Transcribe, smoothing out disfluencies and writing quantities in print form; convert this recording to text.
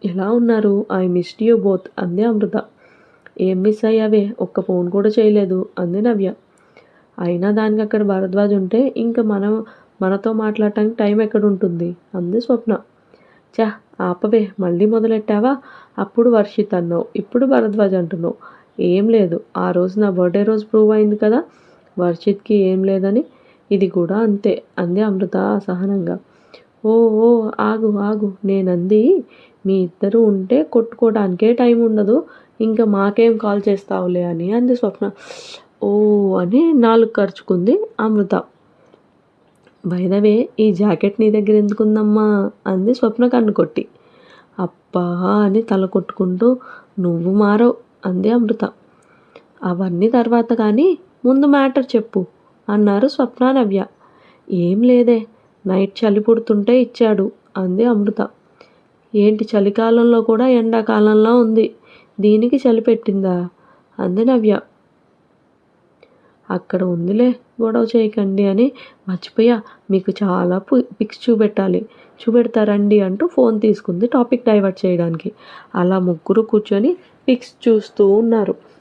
ఎలా ఉన్నారు? I missed you both అంది అమృత. ఏం మిస్ అయ్యావే? ఒక్క ఫోన్ కూడా చేయలేదు అంది నవ్య. అయినా దానికి అక్కడ భరద్వాజ్ ఉంటే ఇంక మనతో మాట్లాడటానికి టైం ఎక్కడుంటుంది అంది స్వప్న. ఛ ఆపవే, మళ్ళీ మొదలెట్టావా? అప్పుడు వర్షిత్ అన్నావు, ఇప్పుడు భరద్వాజ్ అంటున్నావు. ఏం లేదు, ఆ రోజు నా బర్త్డే రోజు ప్రూవ్ అయింది కదా వర్షిత్కి ఏం లేదని. ఇది కూడా అంతే అంది అమృత అసహనంగా. ఓ ఓ ఆగు ఆగు, నేనంది మీ ఇద్దరు ఉంటే కొట్టుకోవడానికే టైం ఉండదు, ఇంకా మాకేం కాల్ చేస్తావులే అని అంది స్వప్న. ఓ అని నాలుగు ఖర్చుకుంది అమృత. బై ద వే, ఈ జాకెట్ నీ దగ్గర ఎందుకుందమ్మా అంది స్వప్న కన్ను కొట్టి. అబ్బా అని తల కొట్టుకుంటూ నువ్వు మారవు అంది అమృత. అవన్నీ తర్వాత కానీ ముందు మ్యాటర్ చెప్పు అన్నారు స్వప్న నవ్య. ఏం లేదే, నైట్ చలి పుడుతుంటే ఇచ్చాడు అంది అమృత. ఏంటి చలికాలంలో కూడా ఎండాకాలంలో ఉంది, దీనికి చలి పెట్టిందా అంది నవ్య. అక్కడ ఉందిలే, గొడవ చేయకండి అని మర్చిపోయా, మీకు చాలా పిక్స్ చూపెడతారండి అంటూ ఫోన్ తీసుకుంది టాపిక్ డైవర్ట్ చేయడానికి. అలా ముగ్గురు కూర్చొని పిక్స్ చూస్తూ ఉన్నారు.